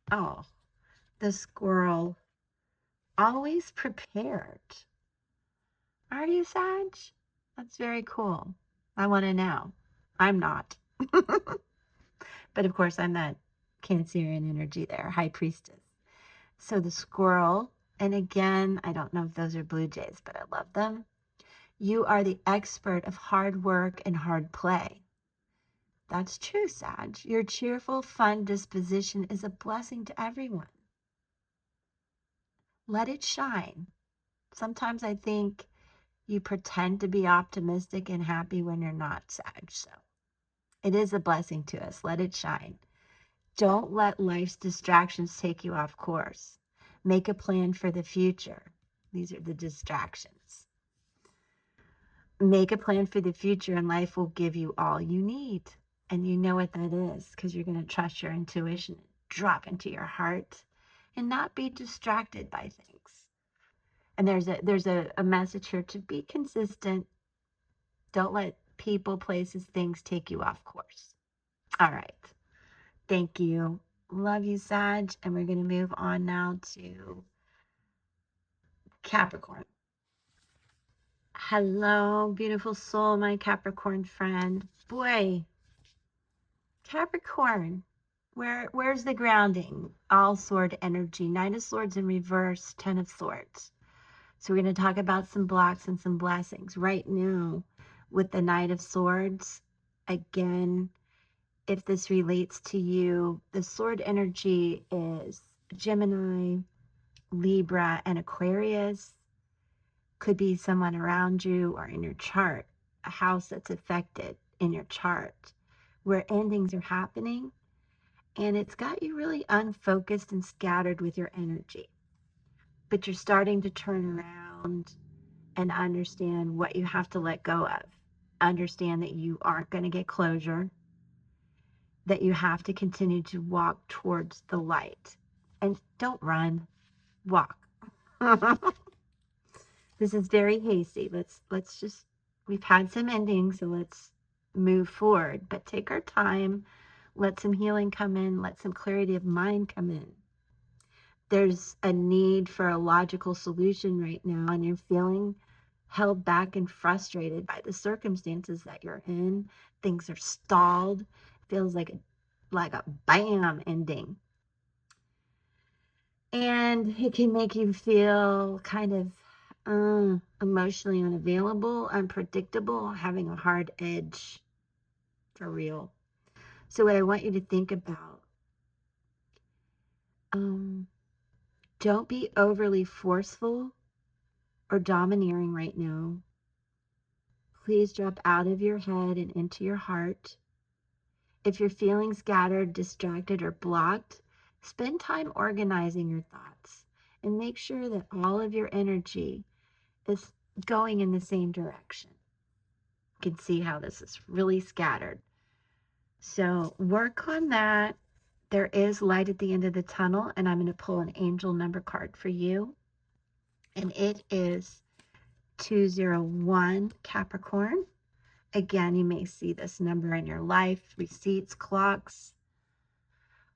the squirrel. Always prepared. Are you, Sag? That's very cool. I want to know. I'm not. But of course, I'm that Cancerian energy there, high priestess. So the squirrel, and again, I don't know if those are blue jays, but I love them. You are the expert of hard work and hard play. That's true, Sag. Your cheerful, fun disposition is a blessing to everyone. Let it shine. Sometimes I think you pretend to be optimistic and happy when you're not, Sag. So it is a blessing to us. Let it shine. Don't let life's distractions take you off course. Make a plan for the future. These are the distractions. Make a plan for the future and life will give you all you need. And you know what that is because you're going to trust your intuition, drop into your heart, and not be distracted by things. And there's a message here to be consistent. Don't let people, places, things take you off course. All right. Thank you. Love you, Sag. And we're going to move on now to Capricorn. Hello, beautiful soul, my Capricorn friend. Boy, Capricorn, where's the grounding? All sword energy, Knight of Swords in reverse, Ten of Swords. So we're going to talk about some blocks and some blessings right now with the Knight of Swords. Again, if this relates to you, the sword energy is Gemini, Libra, and Aquarius. Could be someone around you or in your chart, a house that's affected in your chart where endings are happening And it's got you really unfocused and scattered with your energy. But you're starting to turn around and understand what you have to let go of. Understand that you aren't going to get closure, that you have to continue to walk towards the light. And don't run, walk. This is very hasty. Let's just, we've had some endings, so let's move forward. But take our time, let some healing come in, let some clarity of mind come in. There's a need for a logical solution right now, and you're feeling held back and frustrated by the circumstances that you're in. Things are stalled. Feels like a bam ending. And it can make you feel kind of emotionally unavailable, unpredictable, having a hard edge for real. So what I want you to think about, don't be overly forceful or domineering right now. Please drop out of your head and into your heart. If you're feeling scattered, distracted, or blocked, spend time organizing your thoughts and make sure that all of your energy is going in the same direction. You can see how this is really scattered. So work on that. There is light at the end of the tunnel, and I'm going to pull an angel number card for you. And it is 201 Capricorn. Again, you may see this number in your life, receipts, clocks,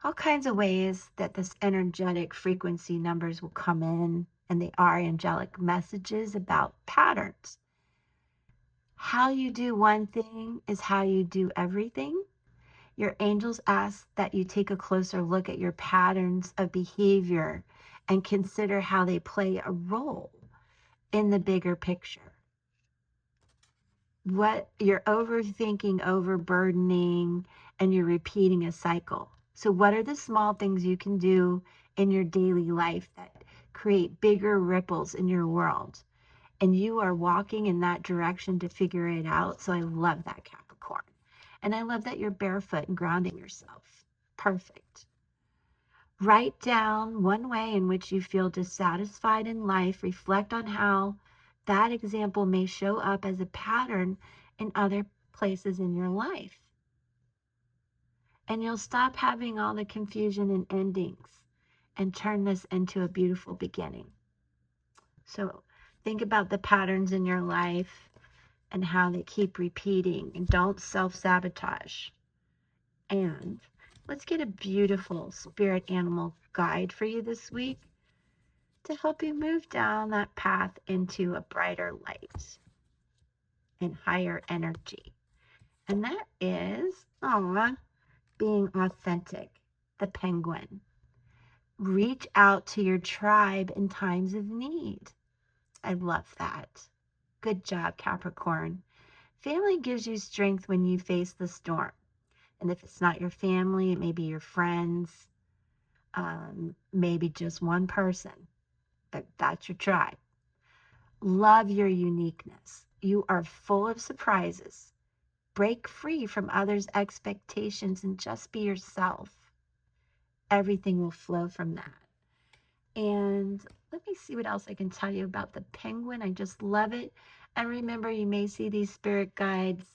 all kinds of ways that this energetic frequency numbers will come in, and they are angelic messages about patterns. How you do one thing is how you do everything. Your angels ask that you take a closer look at your patterns of behavior and consider how they play a role in the bigger picture. What you're overthinking, overburdening, and you're repeating a cycle. So what are the small things you can do in your daily life that create bigger ripples in your world? And you are walking in that direction to figure it out. So I love that, Capricorn. And I love that you're barefoot and grounding yourself. Perfect. Write down one way in which you feel dissatisfied in life. Reflect on how that example may show up as a pattern in other places in your life. And you'll stop having all the confusion and endings and turn this into a beautiful beginning. So think about the patterns in your life and how they keep repeating, and don't self-sabotage. And let's get a beautiful spirit animal guide for you this week to help you move down that path into a brighter light and higher energy. And that is, being authentic, the penguin. Reach out to your tribe in times of need. I love that. Good job, Capricorn. Family gives you strength when you face the storm. And if it's not your family, it may be your friends, maybe just one person, but that's your tribe. Love your uniqueness. You are full of surprises. Break free from others' expectations and just be yourself. Everything will flow from that. And let me see what else I can tell you about the penguin. I just love it. And remember, you may see these spirit guides.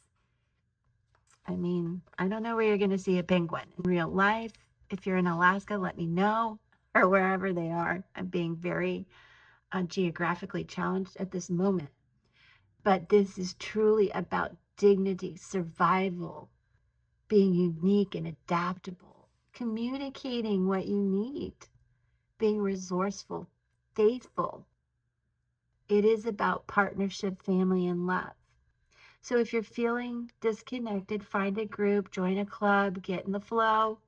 I mean, I don't know where you're going to see a penguin in real life. If you're in Alaska, let me know, or wherever they are. I'm being very geographically challenged at this moment. But this is truly about dignity, survival, being unique and adaptable, communicating what you need, being resourceful, faithful. It is about partnership, family, and love. So if you're feeling disconnected, find a group, join a club, get in the flow,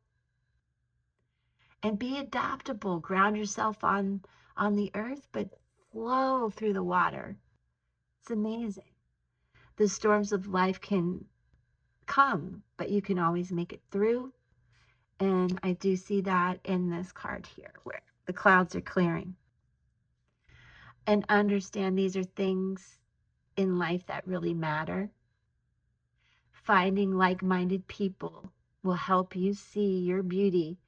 and be adaptable. Ground yourself on the earth, but flow through the water. It's amazing. The storms of life can come, but you can always make it through. And I do see that in this card here, where the clouds are clearing. And understand these are things in life that really matter. Finding like-minded people will help you see your beauty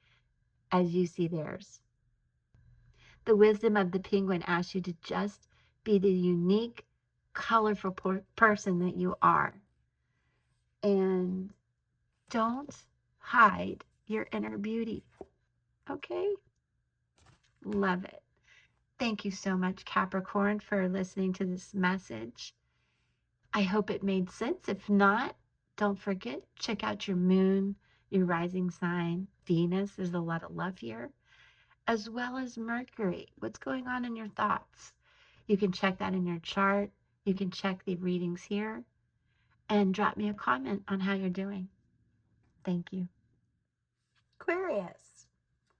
as you see theirs. The wisdom of the penguin asks you to just be the unique, colorful person that you are. And don't hide your inner beauty. Okay? Love it. Thank you so much, Capricorn, for listening to this message. I hope it made sense. If not, don't forget, check out your moon, your rising sign, Venus. There's a lot of love here, as well as Mercury. What's going on in your thoughts? You can check that in your chart. You can check the readings here and drop me a comment on how you're doing. Thank you. Aquarius.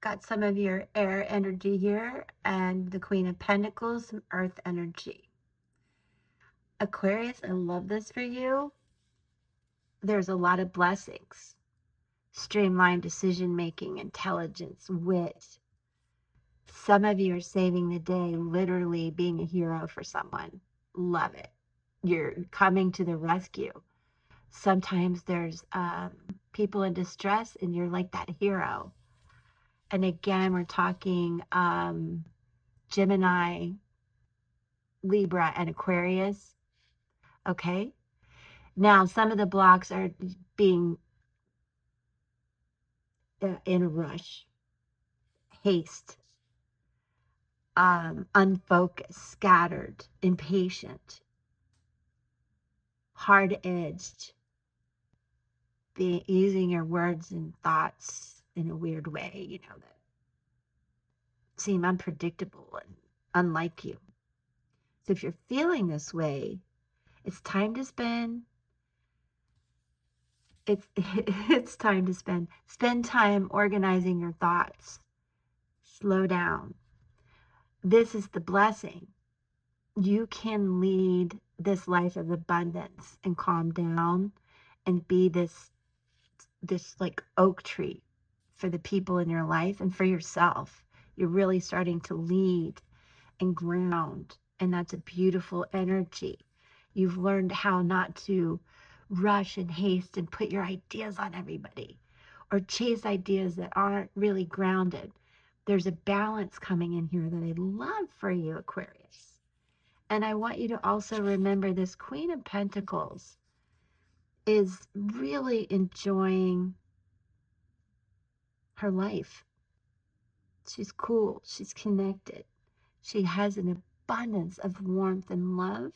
Got some of your air energy here and the Queen of Pentacles, some earth energy. Aquarius, I love this for you. There's a lot of blessings. Streamlined decision making, intelligence, wit. Some of you are saving the day, literally being a hero for someone. Love it. You're coming to the rescue. Sometimes there's people in distress and you're like that hero. And again, we're talking Gemini, Libra, and Aquarius. Okay. Now, some of the blocks are being in a rush, haste, unfocused, scattered, impatient, hard-edged, using your words and thoughts in a weird way, that seem unpredictable and unlike you. So if you're feeling this way, it's time to spend spend time organizing your thoughts. Slow down. This is the blessing. You can lead this life of abundance and calm down and be this like oak tree for the people in your life and for yourself. You're really starting to lead and ground, and that's a beautiful energy. You've learned how not to rush and haste and put your ideas on everybody or chase ideas that aren't really grounded. There's a balance coming in here that I love for you, Aquarius. And I want you to also remember this Queen of Pentacles is really enjoying her life. She's cool. She's connected. She has an abundance of warmth and love.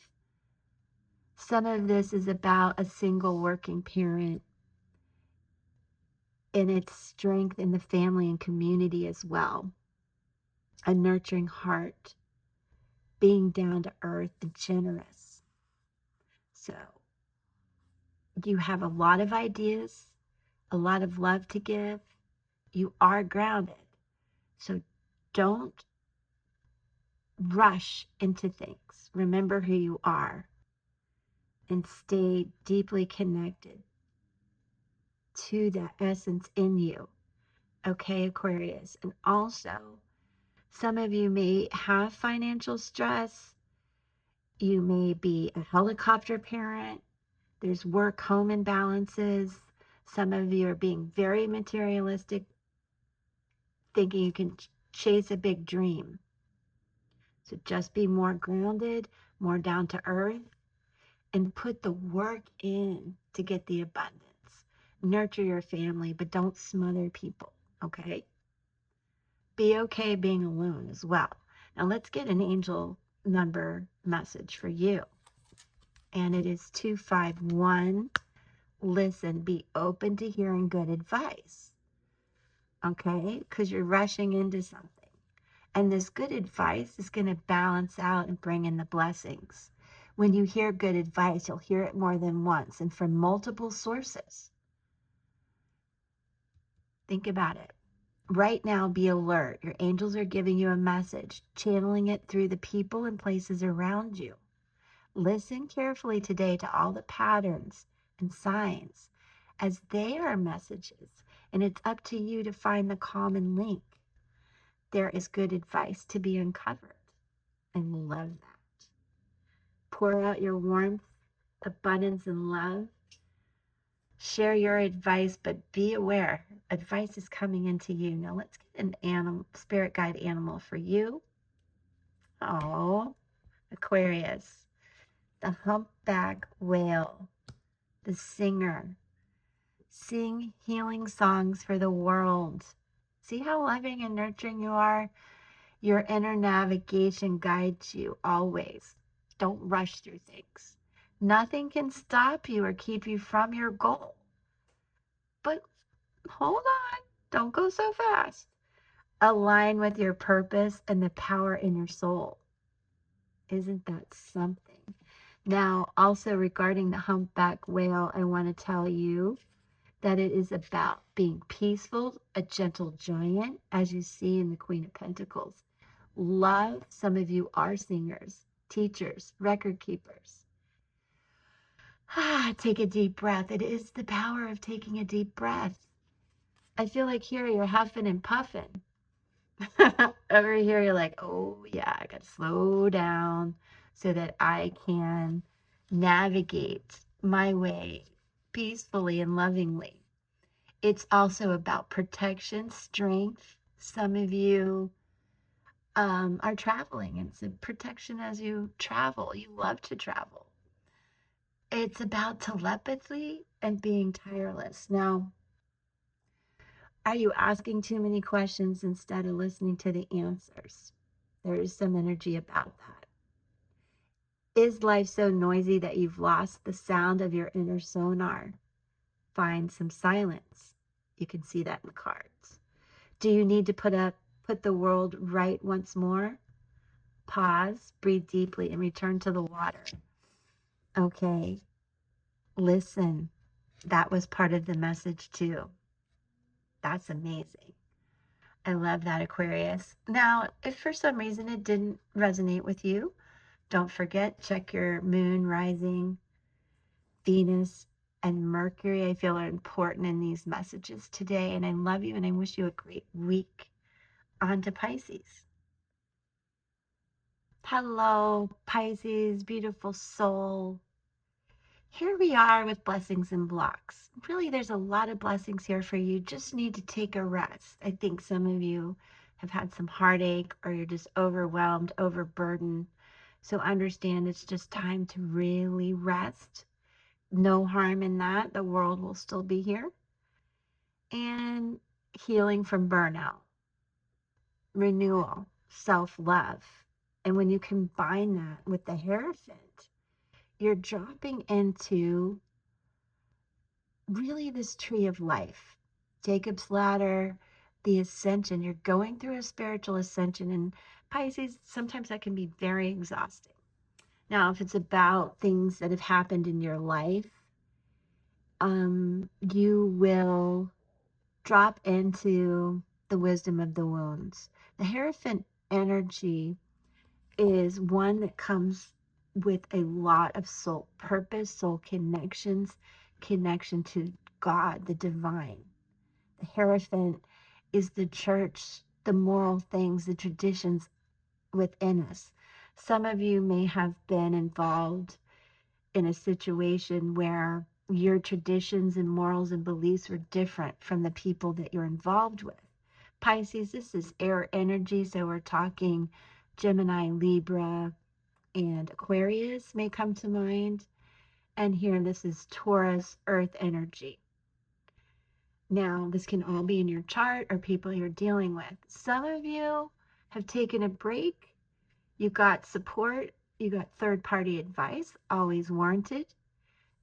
Some of this is about a single working parent and its strength in the family and community as well. A nurturing heart, being down to earth and generous. So you have a lot of ideas, a lot of love to give. You are grounded. So don't rush into things. Remember who you are and stay deeply connected to that essence in you. Okay, Aquarius. And also, some of you may have financial stress. You may be a helicopter parent. There's work-home imbalances. Some of you are being very materialistic, thinking you can chase a big dream. So just be more grounded, more down to earth, and put the work in to get the abundance. Nurture your family, but don't smother people, okay? Be okay being alone as well. Now let's get an angel number message for you. And it is 251. Listen, be open to hearing good advice, okay? Because you're rushing into something. And this good advice is going to balance out and bring in the blessings. When you hear good advice, you'll hear it more than once and from multiple sources. Think about it. Right now, be alert. Your angels are giving you a message, channeling it through the people and places around you. Listen carefully today to all the patterns and signs as they are messages, and it's up to you to find the common link. There is good advice to be uncovered. I love that. Pour out your warmth, abundance, and love. Share your advice, but be aware. Advice is coming into you. Now let's get an animal, spirit guide animal for you. Oh, Aquarius, the humpback whale, the singer. Sing healing songs for the world. See how loving and nurturing you are? Your inner navigation guides you always. Don't rush through things. Nothing can stop you or keep you from your goal. But hold on, don't go so fast. Align with your purpose and the power in your soul. Isn't that something? Now, also regarding the humpback whale, I want to tell you that it is about being peaceful, a gentle giant, as you see in the Queen of Pentacles. Love, some of you are singers, teachers, record keepers. Take a deep breath. It is the power of taking a deep breath. I feel like here you're huffing and puffing. Over here you're like, oh yeah, I got to slow down so that I can navigate my way peacefully and lovingly. It's also about protection, strength. Some of you are traveling. It's a protection as you travel. You love to travel. It's about telepathy and being tireless. Now, are you asking too many questions instead of listening to the answers? There is some energy about that. Is life so noisy that you've lost the sound of your inner sonar? Find some silence. You can see that in the cards. Do you need to put the world right once more? Pause, breathe deeply, and return to the water. Okay, listen. That was part of the message too. That's amazing. I love that, Aquarius. Now, if for some reason it didn't resonate with you, don't forget, check your moon, rising, Venus, and Mercury. I feel are important in these messages today. And I love you and I wish you a great week. On to Pisces. Hello, Pisces, beautiful soul. Here we are with blessings and blocks. Really, there's a lot of blessings here for you. Just need to take a rest. I think some of you have had some heartache or you're just overwhelmed, overburdened. So understand it's just time to really rest. No harm in that. The world will still be here. And healing from burnout, renewal, self-love. And when you combine that with the Hierophant, you're dropping into really this tree of life, Jacob's ladder, the ascension. You're going through a spiritual ascension, and Pisces, sometimes that can be very exhausting. Now, if it's about things that have happened in your life, you will drop into the wisdom of the wounds. The Hierophant energy is one that comes with a lot of soul purpose, soul connections, connection to God, the divine. The Hierophant is the church, the moral things, the traditions within us. Some of you may have been involved in a situation where your traditions and morals and beliefs were different from the people that you're involved with. Pisces, this is air energy, so we're talking Gemini, Libra, and Aquarius may come to mind. And here, this is Taurus, earth energy. Now, this can all be in your chart or people you're dealing with. Some of you have taken a break. You got support. You got third-party advice, always warranted.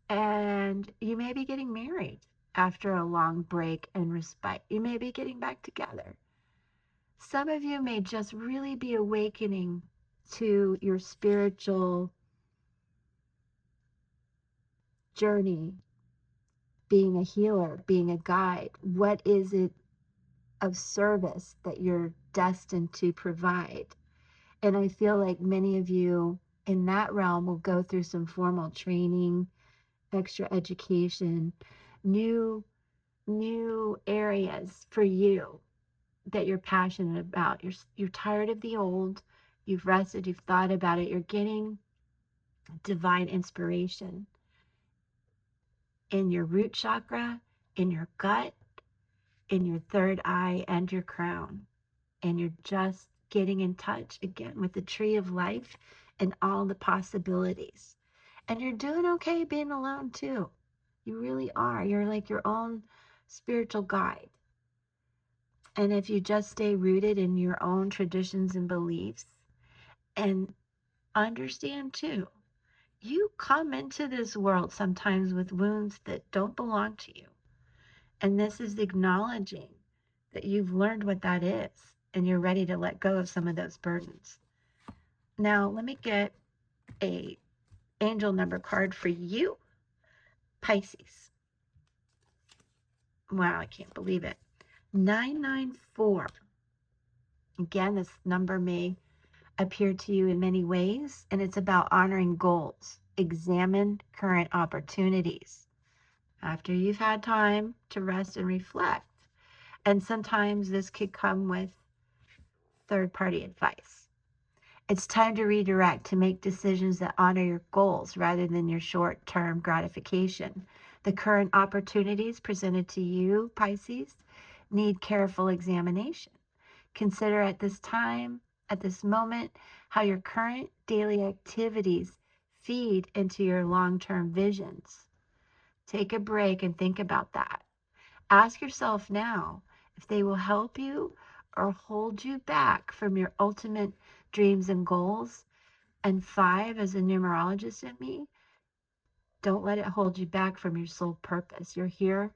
And you may be getting married after a long break and respite. You may be getting back together. Some of you may just really be awakening to your spiritual journey, being a healer, being a guide. What is it of service that you're destined to provide? And I feel like many of you in that realm will go through some formal training, extra education, new areas for you that you're passionate about. You're tired of the old. You've rested. You've thought about it. You're getting divine inspiration. in your root chakra, in your gut, in your third eye, and your crown. And you're just getting in touch again with the tree of life and all the possibilities. And you're doing okay being alone too. You really are. You're like your own spiritual guide. And if you just stay rooted in your own traditions and beliefs and understand too, you come into this world sometimes with wounds that don't belong to you. And this is acknowledging that you've learned what that is and you're ready to let go of some of those burdens. Now, let me get a angel number card for you, Pisces. Wow, I can't believe it. 994. Again, this number may appear to you in many ways, and it's about honoring goals. Examine current opportunities after you've had time to rest and reflect. And sometimes this could come with third-party advice. It's time to redirect, to make decisions that honor your goals rather than your short-term gratification. The current opportunities presented to you, Pisces, need careful examination. Consider at this time, at this moment, how your current daily activities feed into your long-term visions. Take a break and think about that. Ask yourself now if they will help you or hold you back from your ultimate dreams and goals. And 5, as a numerologist in me, don't let it hold you back from your soul purpose. You're here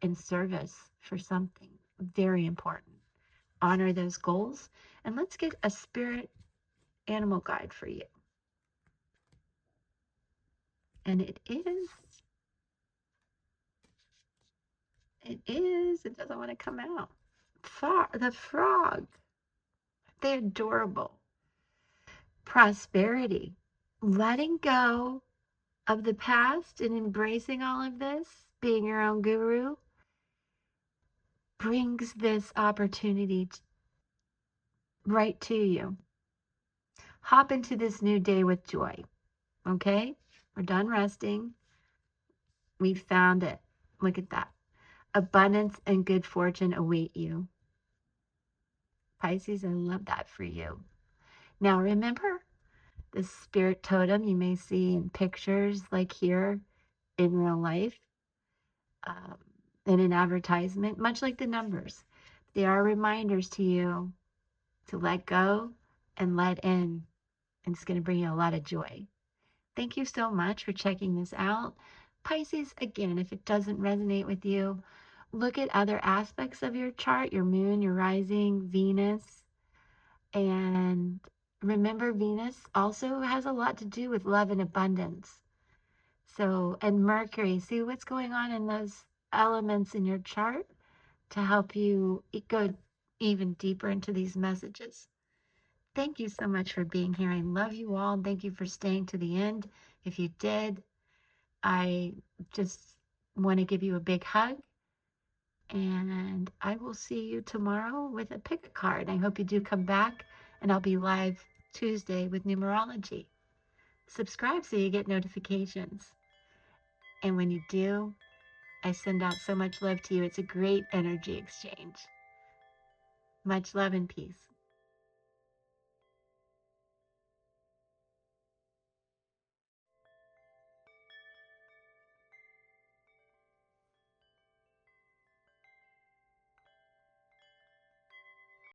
in service for something very important. Honor those goals. And let's get a spirit animal guide for you. And it doesn't want to come out. The frog. They're adorable. Prosperity. Letting go of the past and embracing all of this, being your own guru, brings this opportunity right to you. Hop into this new day with joy. Okay? We're done resting. We found it. Look at that. Abundance and good fortune await you. Pisces, I love that for you. Now remember, the spirit totem you may see in pictures like here in real life, in an advertisement, much like the numbers. They are reminders to you to let go and let in. And it's going to bring you a lot of joy. Thank you so much for checking this out. Pisces, again, if it doesn't resonate with you, look at other aspects of your chart, your moon, your rising, Venus. And remember, Venus also has a lot to do with love and abundance. So, and Mercury, see what's going on in those elements in your chart to help you go even deeper into these messages. Thank you so much for being here. I love you all. And thank you for staying to the end. If you did, I just want to give you a big hug. And I will see you tomorrow with a pick a card. I hope you do come back, and I'll be live Tuesday with Numerology. Subscribe so you get notifications. And when you do, I send out so much love to you. It's a great energy exchange. Much love and peace.